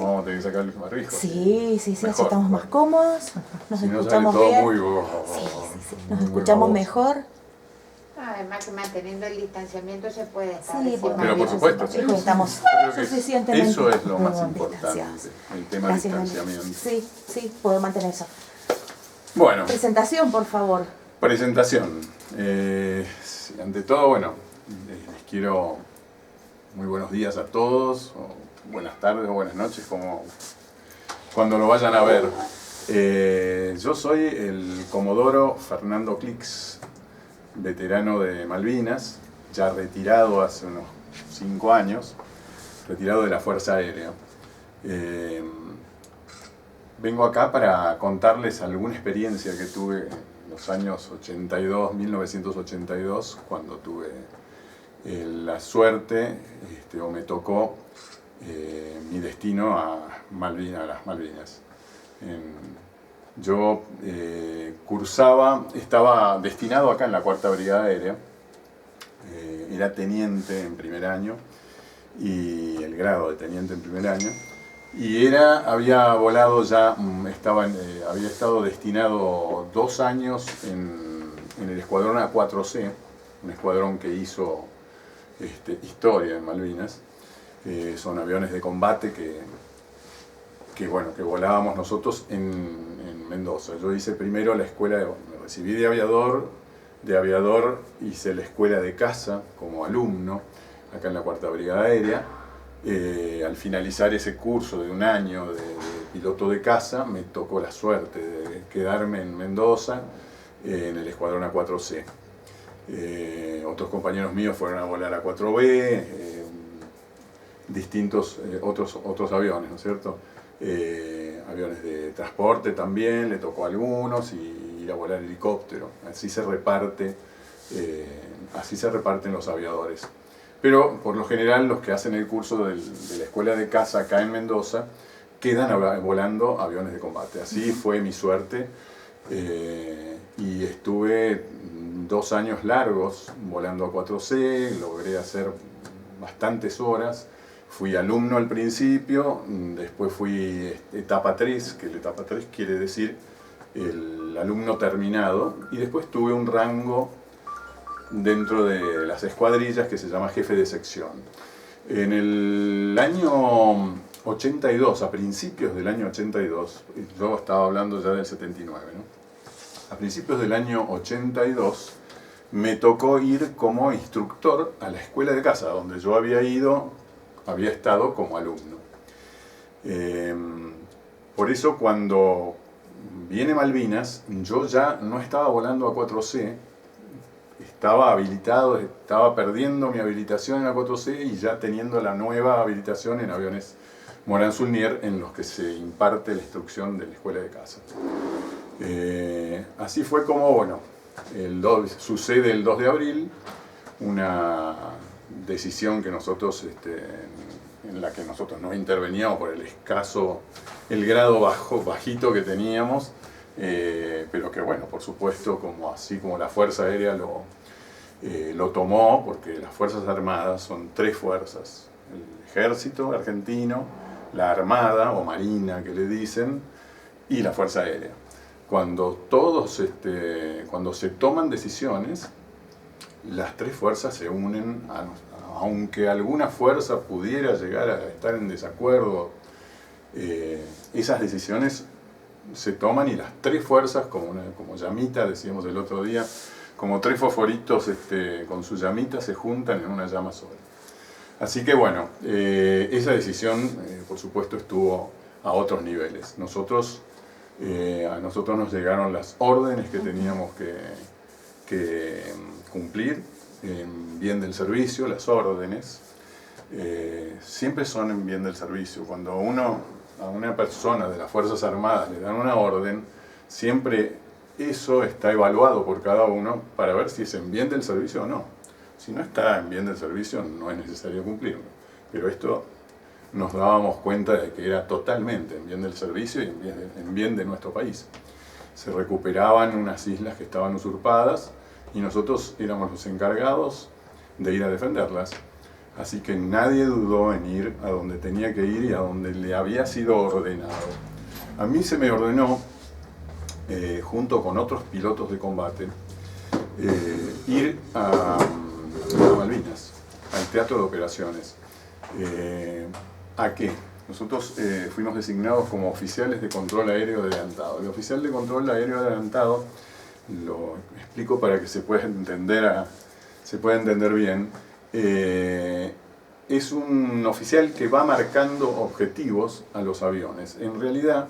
Vamos a tener que sacar el barbijo. Sí, así Mejor. estamos más cómodos, nos Si no, escuchamos sale todo bien. muy Nos muy escuchamos baboso. mejor. Además que manteniendo el distanciamiento se puede estar Sí, encima Pero de por otro. supuesto, sí, estamos yo creo que suficientemente eso es lo más distanciados. importante, el tema Gracias, distanciamiento. Dani. Sí, puedo mantener eso. Bueno, Presentación, por favor. presentación. Ante todo, bueno, les quiero muy buenos días a todos, o buenas tardes o buenas noches, como cuando lo vayan a ver. Yo soy el comodoro Fernando Clix, veterano de Malvinas, ya retirado hace unos 5 años, retirado de la Fuerza Aérea. Vengo acá para contarles alguna experiencia que tuve en los años 1982, cuando tuve la suerte, o me tocó mi destino a las Malvinas. Yo estaba destinado acá en la 4ª Brigada Aérea, era teniente en primer año, y el grado de teniente en primer año, y había volado ya, había estado destinado 2 años en el escuadrón A4C, un escuadrón que hizo historia en Malvinas. Son aviones de combate que volábamos nosotros en Mendoza. Yo hice primero la escuela, me recibí de aviador hice la escuela de caza como alumno, acá en la 4ª Brigada Aérea. Al finalizar ese curso de 1 año de piloto de caza, me tocó la suerte de quedarme en Mendoza, en el escuadrón A4C. Otros compañeros míos fueron a volar a 4B, distintos otros aviones, ¿no es cierto? Aviones de transporte también, le tocó a algunos, y ir a volar helicóptero. Así se reparten los aviadores. Pero por lo general los que hacen el curso de la escuela de caza acá en Mendoza quedan volando aviones de combate. Así fue mi suerte, y estuve 2 años largos volando a 4C, logré hacer bastantes horas. Fui alumno al principio, después fui etapa 3, que la etapa 3 quiere decir el alumno terminado, y después tuve un rango dentro de las escuadrillas que se llama jefe de sección. En el año 82, a principios del año 82, yo estaba hablando ya del 79, ¿no? A principios del año 82 me tocó ir como instructor a la escuela de caza, donde yo había estado como alumno. Por eso cuando viene Malvinas, yo ya no estaba volando a 4C, estaba habilitado, estaba perdiendo mi habilitación en la 4C y ya teniendo la nueva habilitación en aviones Morán Saulnier, en los que se imparte la instrucción de la escuela de caza. Así fue como, sucede el 2 de abril, una decisión que nosotros, en la que nosotros no interveníamos por el grado bajito que teníamos, pero que por supuesto, así como la Fuerza Aérea lo tomó, porque las Fuerzas Armadas son 3 fuerzas: el Ejército argentino, la Armada o Marina que le dicen, y la Fuerza Aérea. Cuando se toman decisiones, las 3 fuerzas se unen, aunque alguna fuerza pudiera llegar a estar en desacuerdo, esas decisiones se toman, y las 3 fuerzas, como llamita, decíamos el otro día, como 3 fosforitos con su llamita, se juntan en una llama sola. Así que esa decisión, por supuesto, estuvo a otros niveles. A nosotros nos llegaron las órdenes que teníamos que cumplir en bien del servicio. Las órdenes siempre son en bien del servicio. Cuando a una persona de las Fuerzas Armadas le dan una orden, siempre eso está evaluado por cada uno para ver si es en bien del servicio o no. Si no está en bien del servicio, no es necesario cumplirlo. Pero esto nos dábamos cuenta de que era totalmente en bien del servicio y en bien de nuestro país. Se recuperaban unas islas que estaban usurpadas, y nosotros éramos los encargados de ir a defenderlas. Así que nadie dudó en ir a donde tenía que ir y a donde le había sido ordenado. A mí se me ordenó, junto con otros pilotos de combate, ir a Malvinas, al Teatro de Operaciones. ¿A qué? Nosotros fuimos designados como oficiales de control aéreo adelantado. El oficial de control aéreo adelantado, lo explico para que se pueda entender bien, es un oficial que va marcando objetivos a los aviones. En realidad,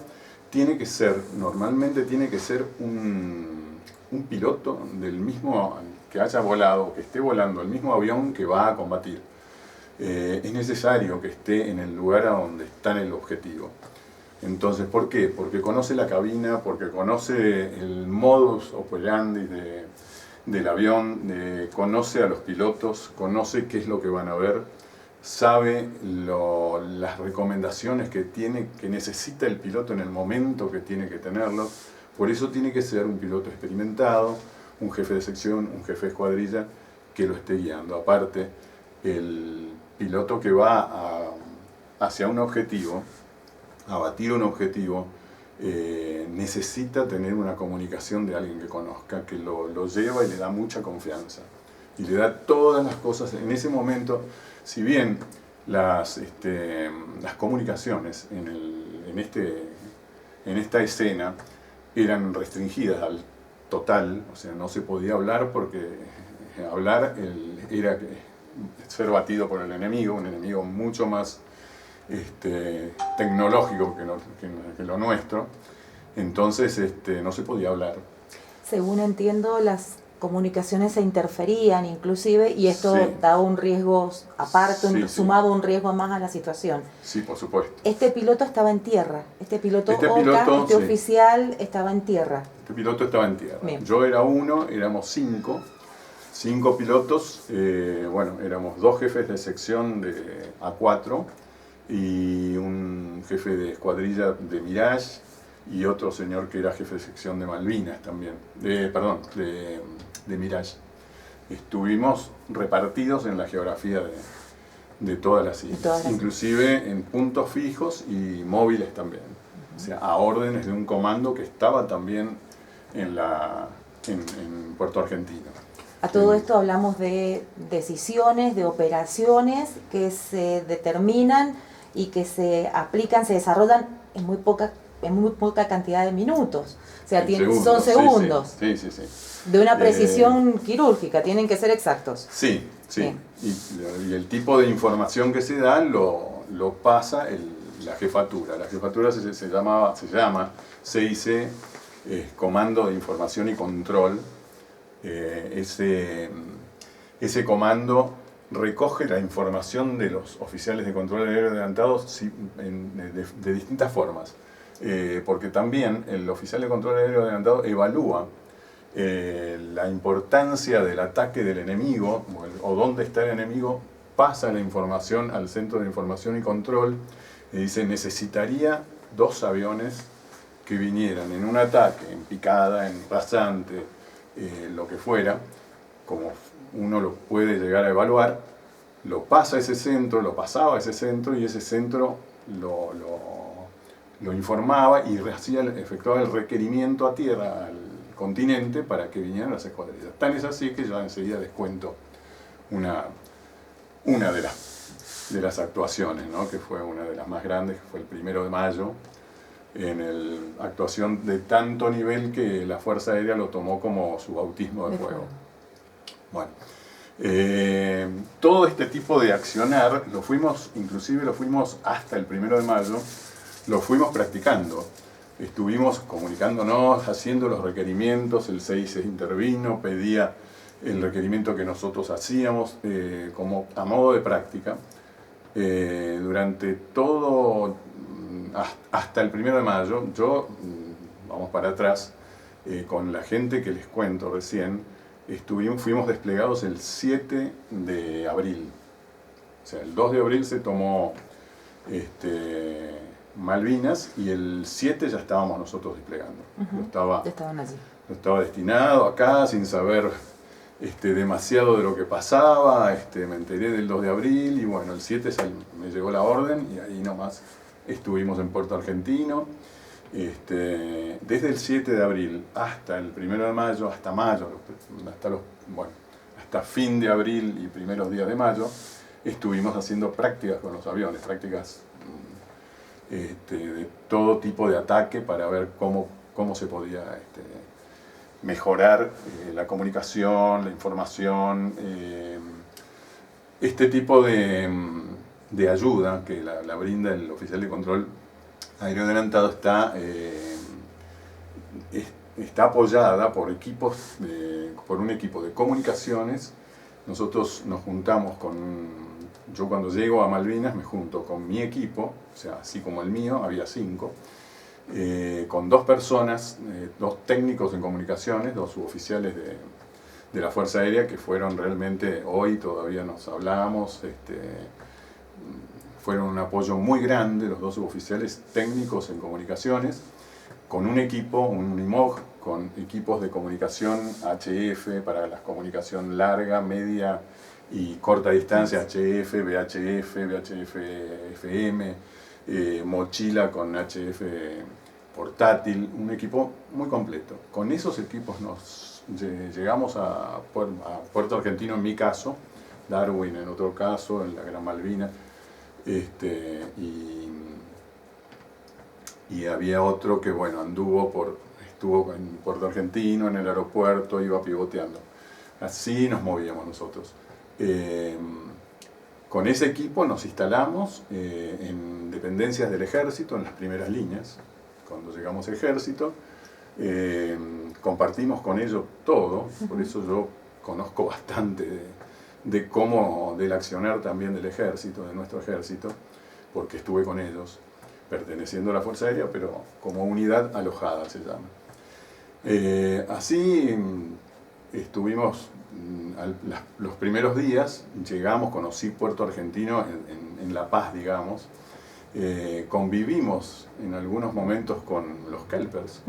normalmente tiene que ser un piloto del mismo, que haya volado, que esté volando el mismo avión que va a combatir. Es necesario que esté en el lugar a donde está en el objetivo. Entonces, ¿por qué? Porque conoce la cabina, porque conoce el modus operandi del avión, conoce a los pilotos, conoce qué es lo que van a ver, sabe las recomendaciones que necesita el piloto en el momento que tiene que tenerlo. Por eso tiene que ser un piloto experimentado, un jefe de sección, un jefe de escuadrilla que lo esté guiando. Aparte, el piloto que va hacia un objetivo, a batir un objetivo, necesita tener una comunicación de alguien que conozca, que lo lleva y le da mucha confianza. Y le da todas las cosas en ese momento. Si bien las comunicaciones en esta escena eran restringidas al total, o sea, no se podía hablar porque hablar era ser batido por el enemigo, un enemigo mucho más tecnológico que lo nuestro, entonces no se podía hablar. Según entiendo, las comunicaciones se interferían inclusive y esto Sí. daba un riesgo aparte, Sí, sumaba un riesgo más a la situación. Sí, por supuesto. Este piloto estaba en tierra, este piloto Este Oca, piloto, sí. oficial estaba en tierra. Este piloto estaba en tierra. Bien. Yo era uno, éramos cinco pilotos, éramos 2 jefes de sección de A4 y un jefe de escuadrilla de Mirage y otro señor que era jefe de sección de Malvinas también, de Mirage. Estuvimos repartidos en la geografía de todas las islas, inclusive en puntos fijos y móviles también, o sea, a órdenes de un comando que estaba también en Puerto Argentino. A todo esto hablamos de decisiones, de operaciones que se determinan y que se aplican, se desarrollan en muy poca cantidad de minutos. O sea, son segundos. Sí. De una precisión quirúrgica, tienen que ser exactos. Sí. Y el tipo de información que se da lo pasa la jefatura. La jefatura se llama CIC, Comando de Información y Control. Ese comando recoge la información de los oficiales de control aéreo adelantados de distintas formas, porque también el oficial de control aéreo adelantado evalúa la importancia del ataque del enemigo o dónde está el enemigo, pasa la información al Centro de Información y Control y dice: necesitaría 2 aviones que vinieran en un ataque, en picada, en rasante, lo que fuera, como uno lo puede llegar a evaluar, lo pasa a ese centro, lo pasaba a ese centro y ese centro lo informaba y efectuaba el requerimiento a tierra, al continente, para que vinieran las escuadrillas. Tan es así que yo enseguida les cuento una de las actuaciones, ¿no? Que fue una de las más grandes, que fue el 1 de mayo, en actuación de tanto nivel que la Fuerza Aérea lo tomó como su bautismo de fuego. Bueno, todo este tipo de accionar lo fuimos hasta el 1 de mayo, lo fuimos practicando. Estuvimos comunicándonos, haciendo los requerimientos, el CIC intervino, pedía el requerimiento que nosotros hacíamos como a modo de práctica. Durante todo, hasta el 1 de mayo, vamos para atrás, con la gente que les cuento recién, fuimos desplegados el 7 de abril. O sea, el 2 de abril se tomó Malvinas y el 7 ya estábamos nosotros desplegando. Ya estaban allí. Yo estaba destinado acá sin saber demasiado de lo que pasaba, me enteré del 2 de abril y bueno, el 7 me llegó la orden y ahí nomás estuvimos en Puerto Argentino. Desde el 7 de abril hasta el 1 de mayo, hasta mayo, hasta fin de abril y primeros días de mayo, estuvimos haciendo prácticas con los aviones, prácticas de todo tipo de ataque para ver cómo se podía mejorar la comunicación, la información, este tipo de ayuda que la brinda el oficial de control aéreo adelantado está apoyada por por un equipo de comunicaciones. Nosotros nos juntamos yo cuando llego a Malvinas me junto con mi equipo, o sea, así como el mío, había 5, con 2 personas, 2 técnicos en comunicaciones, 2 suboficiales de la Fuerza Aérea, que fueron realmente, hoy todavía nos hablamos, fueron un apoyo muy grande, los 2 suboficiales técnicos en comunicaciones, con un equipo, un UNIMOG, con equipos de comunicación HF para la comunicación larga, media y corta distancia, HF, VHF, VHF FM, mochila con HF portátil, un equipo muy completo. Con esos equipos llegamos a Puerto Argentino en mi caso, Darwin en otro caso, en la Gran Malvinas, y había otro que bueno, estuvo en Puerto Argentino, en el aeropuerto, iba pivoteando. Así nos movíamos nosotros. Con ese equipo nos instalamos en dependencias del ejército, en las primeras líneas. Cuando llegamos al ejército, compartimos con ellos todo, por eso yo conozco bastante del accionar también del ejército, de nuestro ejército, porque estuve con ellos, perteneciendo a la Fuerza Aérea, pero como unidad alojada se llama. Así estuvimos los primeros días, conocí Puerto Argentino en La Paz, digamos, convivimos en algunos momentos con los kelpers.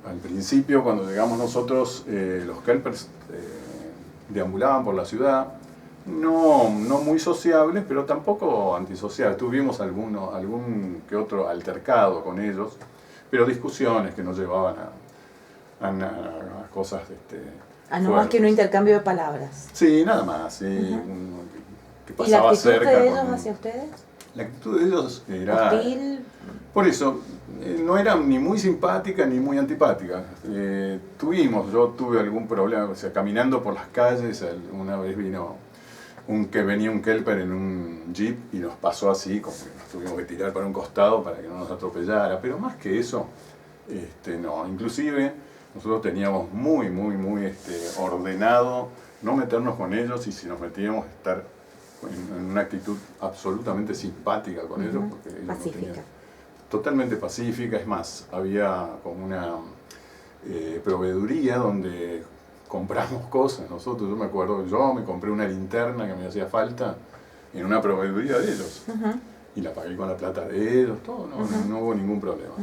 Al principio, cuando llegamos nosotros, los kelpers deambulaban por la ciudad, no muy sociables, pero tampoco antisociables. Tuvimos algún que otro altercado con ellos, pero discusiones que nos llevaban a cosas no más que un intercambio de palabras. Sí, nada más. Sí, que pasaba ¿Y la actitud cerca de ellos hacia ustedes? La actitud de ellos era... Hostil. Por eso, no era ni muy simpática ni muy antipática. Yo tuve algún problema, o sea, caminando por las calles, una vez venía un kelper en un jeep y nos pasó así, como que nos tuvimos que tirar para un costado para que no nos atropellara, pero más que eso, no. Inclusive, nosotros teníamos muy ordenado no meternos con ellos, y si nos metíamos, estar en una actitud absolutamente simpática con ellos, porque ellos pacífica. Totalmente pacífica. Es más, había como una proveeduría donde compramos cosas. Yo me acuerdo que yo me compré una linterna que me hacía falta en una proveeduría de ellos, y la pagué con la plata de ellos, todo, no hubo ningún problema.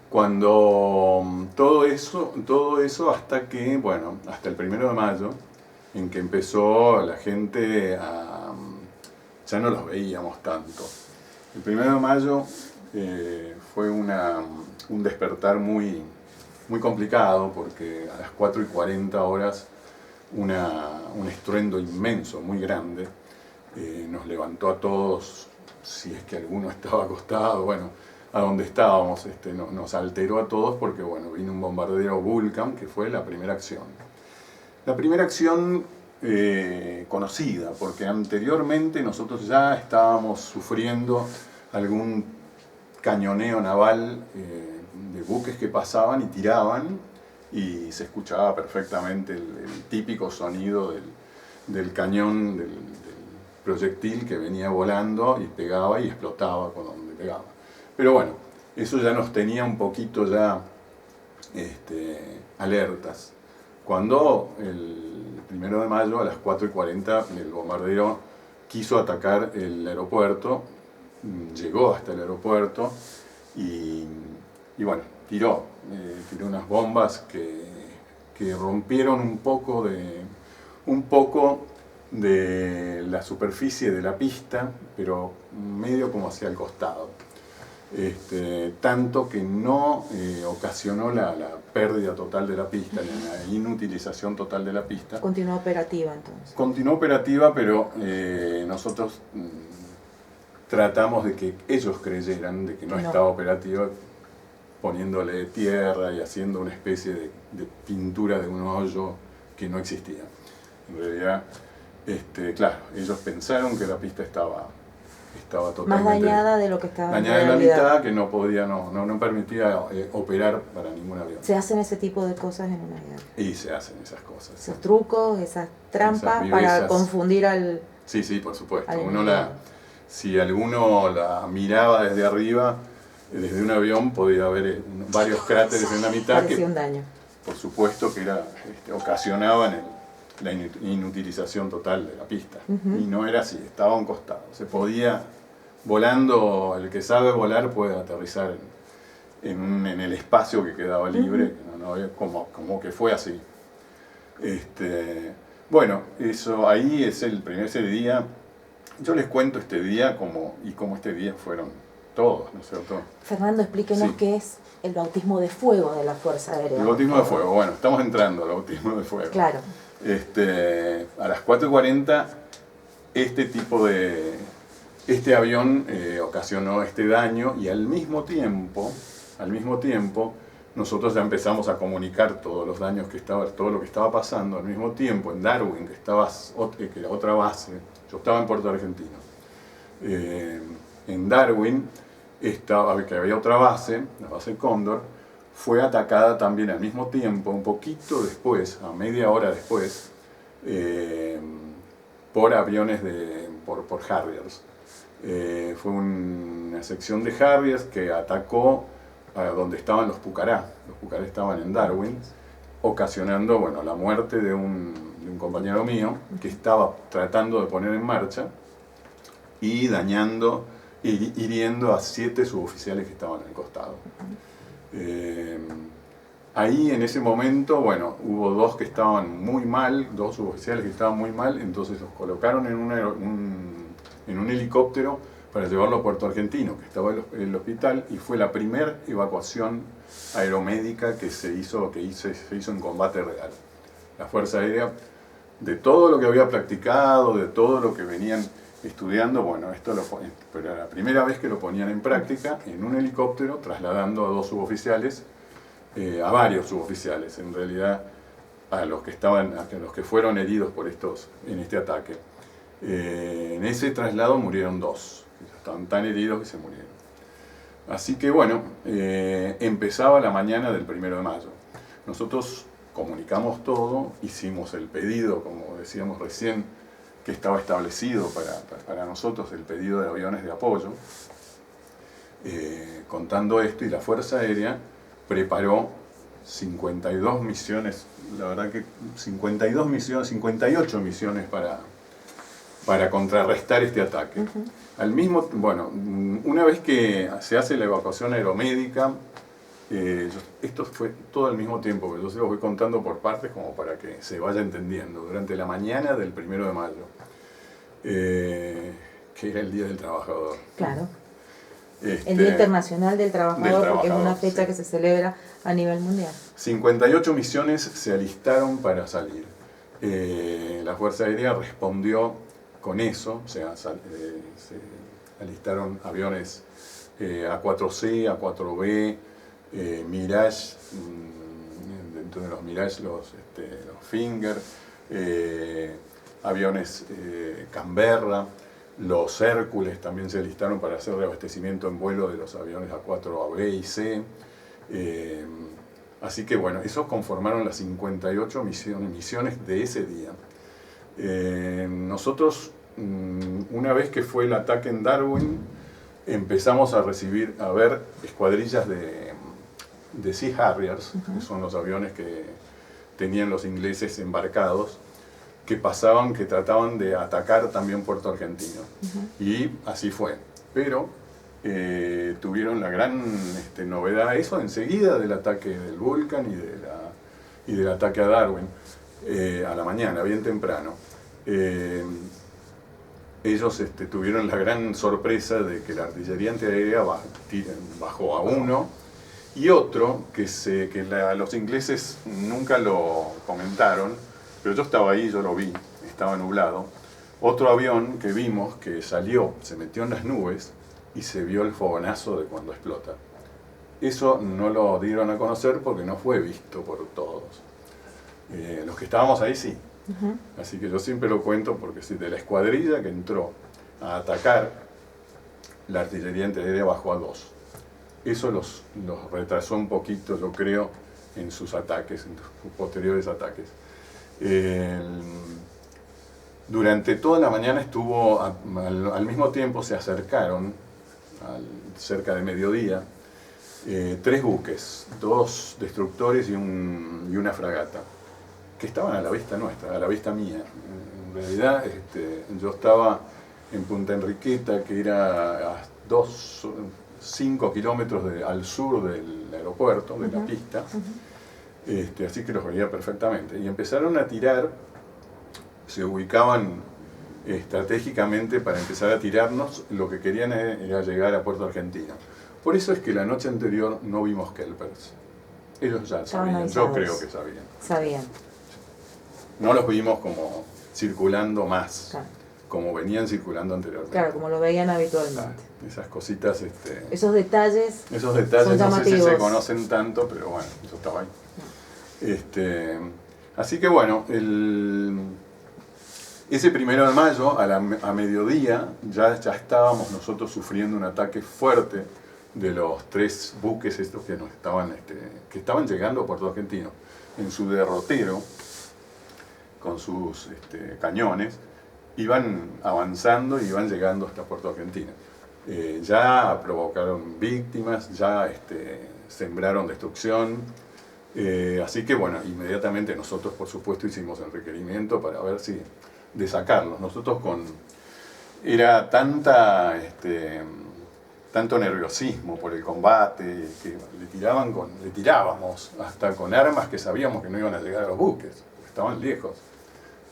Cuando todo eso hasta que, bueno, hasta el 1 de mayo, en que empezó la gente ya no los veíamos tanto. El 1 de mayo fue un despertar muy complicado, porque a las 4:40 horas un estruendo inmenso, muy grande, nos levantó a todos, si es que alguno estaba acostado, bueno, a donde estábamos, nos alteró a todos, porque bueno, vino un bombardero Vulcan, que fue la primera acción. La primera acción conocida, porque anteriormente nosotros ya estábamos sufriendo algún cañoneo naval de buques que pasaban y tiraban, y se escuchaba perfectamente el típico sonido del cañón, del proyectil que venía volando y pegaba y explotaba con donde pegaba. Pero bueno, eso ya nos tenía un poquito ya alertas. Cuando el 1 de mayo a las 4:40 el bombardero quiso atacar el aeropuerto, llegó hasta el aeropuerto y bueno, tiró unas bombas que rompieron un poco de la superficie de la pista, pero medio como hacia el costado. Tanto que no ocasionó la pérdida total de la pista, ni la inutilización total de la pista. Continuó operativa entonces. Continuó operativa, pero nosotros tratamos de que ellos creyeran de que no estaba operativa, poniéndole tierra y haciendo una especie de pintura de un hoyo que no existía. En realidad, claro, ellos pensaron que la pista estaba totalmente más dañada de lo que estaba dañada en la mitad, que no podía, no permitía operar para ningún avión. Se hacen ese tipo de cosas en una guerra. Y se hacen esas cosas. Esos trucos, esas trampas esas para confundir al... Sí, por supuesto. Al Si alguno la miraba desde arriba, desde un avión, podía ver varios cráteres en la mitad. Parecía un daño. Por supuesto que ocasionaban la inutilización total de la pista. Y no era así, estaba a un costado. Se podía, volando, el que sabe volar puede aterrizar en el espacio que quedaba libre, como que fue así. Bueno, eso ahí es ese día. Yo les cuento este día como este día fueron todos, ¿no es cierto? Fernando, explíquenos qué es el bautismo de fuego de la Fuerza Aérea. El bautismo de fuego, bueno, estamos entrando al bautismo de fuego. Claro. A las 4:40 este avión ocasionó este daño y al mismo tiempo nosotros ya empezamos a comunicar todos los daños todo lo que estaba pasando. Al mismo tiempo en Darwin, que era otra base, yo estaba en Puerto Argentino, en Darwin que había otra base, la base Cóndor, fue atacada también al mismo tiempo, un poquito después, a media hora después, por aviones por Harriers. Fue una sección de Harriers que atacó a donde estaban los Pucará. Los Pucará estaban en Darwin, ocasionando la muerte de un compañero mío que estaba tratando de poner en marcha y hiriendo a 7 suboficiales que estaban al costado. Ahí en ese momento, hubo 2 que estaban muy mal, 2 suboficiales que estaban muy mal, entonces los colocaron en un helicóptero para llevarlo a Puerto Argentino, que estaba en el hospital, y fue la primera evacuación aeromédica que se hizo en combate real. La Fuerza Aérea, de todo lo que había practicado, de todo lo que venían estudiando, pero era la primera vez que lo ponían en práctica en un helicóptero, trasladando a 2 suboficiales, a varios suboficiales, en realidad, a los que fueron heridos en este ataque. En ese traslado murieron 2, estaban tan heridos que se murieron. Así que empezaba la mañana del 1 de mayo. Nosotros comunicamos todo, hicimos el pedido, como decíamos recién, que estaba establecido para nosotros, el pedido de aviones de apoyo, contando esto, y la Fuerza Aérea preparó 52 misiones, la verdad que 58 misiones para contrarrestar este ataque. Una vez que se hace la evacuación aeromédica, esto fue todo al mismo tiempo, pero yo se lo voy contando por partes como para que se vaya entendiendo. Durante la mañana del 1 de mayo, que era el Día del Trabajador. Claro. El Día Internacional del Trabajador, porque es una fecha que se celebra a nivel mundial. 58 misiones se alistaron para salir. La Fuerza Aérea respondió con eso, se alistaron aviones A4C, A4B, Mirage, dentro de los Mirage los Finger, aviones Canberra, los Hércules también se alistaron para hacer reabastecimiento en vuelo de los aviones A4B y C. Así que esos conformaron las 58 misiones de ese día. Nosotros, una vez que fue el ataque en Darwin, empezamos a ver escuadrillas de Sea Harriers, que son los aviones que tenían los ingleses embarcados, que trataban de atacar también Puerto Argentino. Y así fue. Pero tuvieron la gran novedad, eso enseguida del ataque del Vulcan y del ataque a Darwin, a la mañana, bien temprano, ellos tuvieron la gran sorpresa de que la artillería antiaérea bajó a uno, y otro los ingleses nunca lo comentaron, pero yo estaba ahí, yo lo vi, estaba nublado. Otro avión que vimos que salió, se metió en las nubes y se vio el fogonazo de cuando explota. Eso no lo dieron a conocer porque no fue visto por todos. Los que estábamos ahí sí. Así que yo siempre lo cuento porque de la escuadrilla que entró a atacar, la artillería antiaérea bajó a 2. Eso los retrasó un poquito, yo creo, en sus ataques, en sus posteriores ataques. Durante toda la mañana estuvo, al mismo tiempo se acercaron, cerca de mediodía, 3 buques, 2 destructores y una fragata, que estaban a la vista nuestra, a la vista mía. En realidad, yo estaba en Punta Enriqueta, que era a 5 kilómetros al sur del aeropuerto, de la pista, así que los veía perfectamente. Y empezaron a tirar, se ubicaban estratégicamente para empezar a tirarnos. Lo que querían era llegar a Puerto Argentino. Por eso es que la noche anterior no vimos Kelpers. Ellos ya sabían, yo creo que sabían. Sabían. No los vimos como circulando más, Claro. como venían circulando anteriormente. Claro, como lo veían habitualmente. Claro, esas cositas, Esos detalles son no sé si se llamativos. conocen tanto, pero bueno, yo estaba ahí. Así que bueno, ese 1 de mayo, a mediodía, ya estábamos nosotros sufriendo un ataque fuerte de los 3 buques estos que estaban llegando a Puerto Argentino. En su derrotero, con sus cañones, iban avanzando y iban llegando hasta Puerto Argentino. Ya provocaron víctimas, ya sembraron destrucción. Así que bueno, inmediatamente nosotros por supuesto hicimos el requerimiento para ver si de sacarlos. Nosotros era tanto nerviosismo por el combate que le tirábamos hasta con armas que sabíamos que no iban a llegar a los buques, estaban lejos,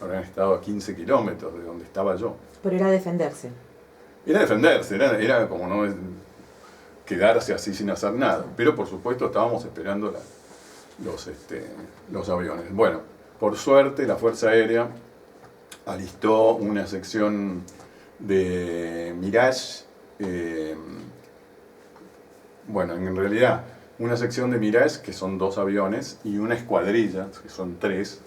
habrían estado a 15 kilómetros de donde estaba yo. Pero era defenderse. Era como no quedarse así sin hacer nada, pero por supuesto estábamos esperando los aviones. Bueno, por suerte la Fuerza Aérea alistó una sección de Mirage, en realidad una sección de Mirage, que son 2 aviones, y una escuadrilla, que son 3,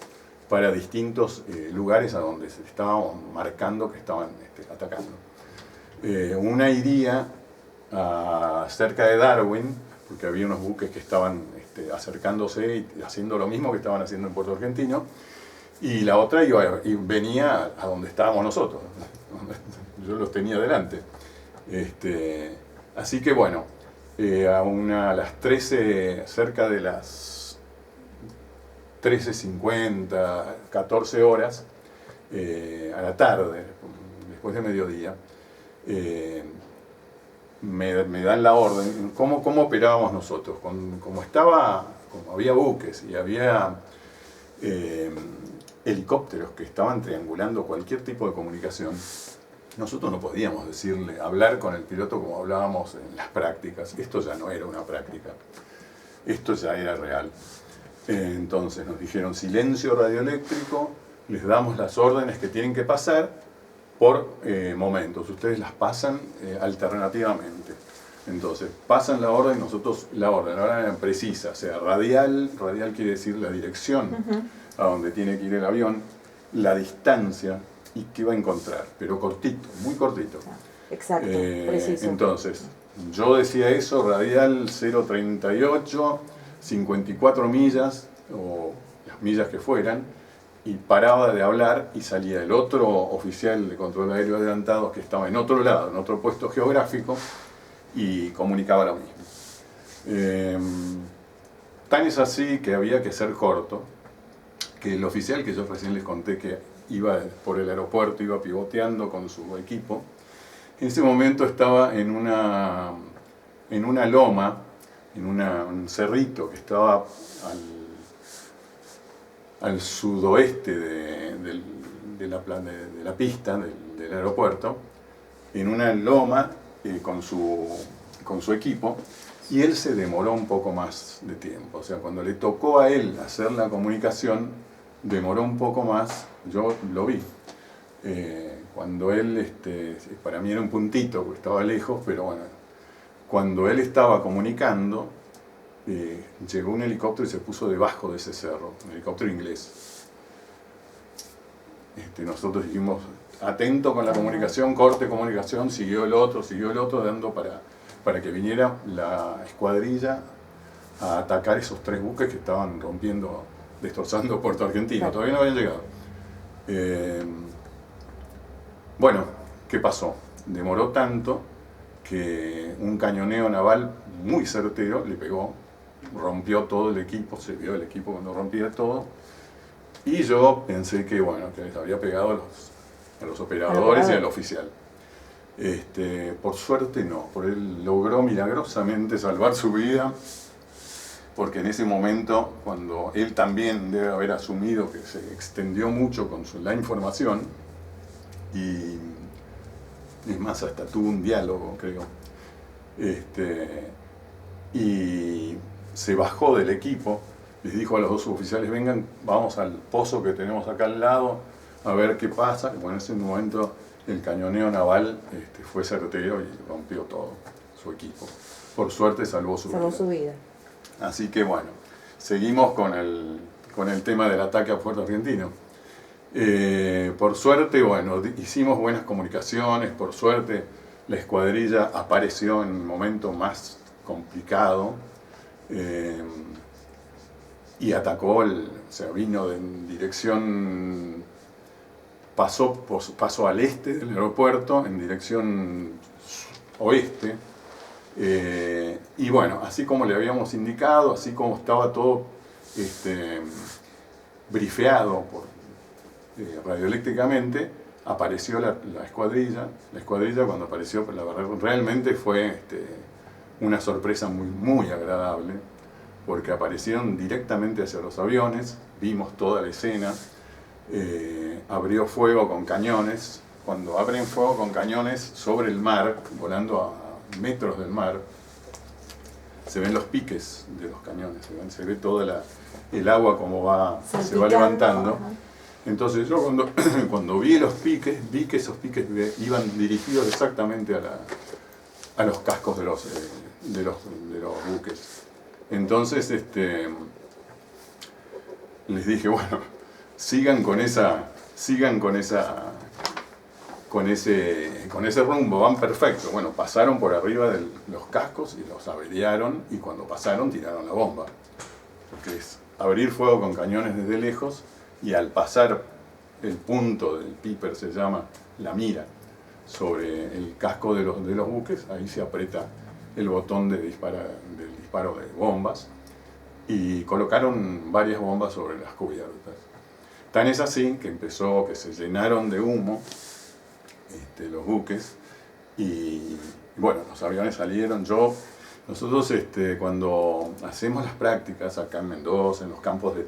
para distintos lugares a donde se estábamos marcando que estaban atacando. Una iría cerca de Darwin, porque había unos buques que estaban acercándose y haciendo lo mismo que estaban haciendo en Puerto Argentino, y la otra venía a donde estábamos nosotros. Yo los tenía delante. Así que bueno, a las 13, cerca de las 13:50, 14 horas, a la tarde, después de mediodía, me dan la orden. ¿Cómo operábamos nosotros? Como había buques y había helicópteros que estaban triangulando cualquier tipo de comunicación, nosotros no podíamos hablar con el piloto como hablábamos en las prácticas. Esto ya no era una práctica, esto ya era real. Entonces nos dijeron silencio radioeléctrico, les damos las órdenes que tienen que pasar por momentos, ustedes las pasan alternativamente. Entonces pasan la orden, la orden era precisa, o sea, radial quiere decir la dirección a donde tiene que ir el avión, la distancia y qué va a encontrar, pero cortito, muy cortito. Exacto, preciso. Entonces, yo decía eso, radial 0,38, 54 millas, o las millas que fueran, y paraba de hablar y salía el otro oficial de control aéreo adelantado que estaba en otro lado, en otro puesto geográfico, y comunicaba lo mismo. Tan es así que había que ser corto, que el oficial que yo recién les conté que iba por el aeropuerto, iba pivoteando con su equipo, en ese momento estaba en una loma, en un cerrito que estaba al sudoeste de la pista del aeropuerto, en una loma con su equipo, y él se demoró un poco más de tiempo. O sea, cuando le tocó a él hacer la comunicación, demoró un poco más, yo lo vi. Cuando él, para mí era un puntito, porque estaba lejos, pero bueno, cuando él estaba comunicando, llegó un helicóptero y se puso debajo de ese cerro, un helicóptero inglés. Nosotros dijimos, atento con la comunicación, corte comunicación, siguió el otro, dando para que viniera la escuadrilla a atacar esos 3 buques que estaban destrozando Puerto Argentino. Todavía no habían llegado. Bueno, ¿qué pasó? Demoró tanto que un cañoneo naval muy certero le pegó, rompió todo el equipo, se vio el equipo cuando rompía todo, y yo pensé que, bueno, que les había pegado a los operadores y al oficial. Por suerte no, por él logró milagrosamente salvar su vida, porque en ese momento, cuando él también debe haber asumido que se extendió mucho con la información, y es más, hasta tuvo un diálogo, creo, y se bajó del equipo, les dijo a los 2 oficiales, vengan, vamos al pozo que tenemos acá al lado, a ver qué pasa. Bueno, en ese momento el cañoneo naval fue certero y rompió todo su equipo. Por suerte salvó su vida. Así que bueno, seguimos con el tema del ataque a Puerto Argentino. Por suerte, bueno, hicimos buenas comunicaciones, por suerte la escuadrilla apareció en un momento más complicado, y atacó, o sea, vino en dirección, pasó al este del aeropuerto, en dirección oeste, y bueno, así como le habíamos indicado, así como estaba todo brifeado radioeléctricamente, apareció la escuadrilla. La escuadrilla, cuando apareció, realmente fue una sorpresa muy, muy agradable, porque aparecieron directamente hacia los aviones, vimos toda la escena, abrió fuego con cañones. Cuando abren fuego con cañones sobre el mar, volando a metros del mar, se ven los piques de los cañones, se ve toda el agua como se va levantando. Ajá. Entonces yo cuando vi los piques, vi que esos piques iban dirigidos exactamente a los cascos de los buques. Entonces les dije, bueno, sigan con ese rumbo, van perfecto. Bueno, pasaron por arriba de los cascos y los averiaron, y cuando pasaron tiraron la bomba. Porque es abrir fuego con cañones desde lejos, y al pasar el punto del piper, se llama la mira, sobre el casco de los buques, ahí se aprieta el botón del disparo de bombas, y colocaron varias bombas sobre las cubiertas. Tan es así que se llenaron de humo los buques, y bueno, los aviones salieron. Nosotros cuando hacemos las prácticas acá en Mendoza, en los campos de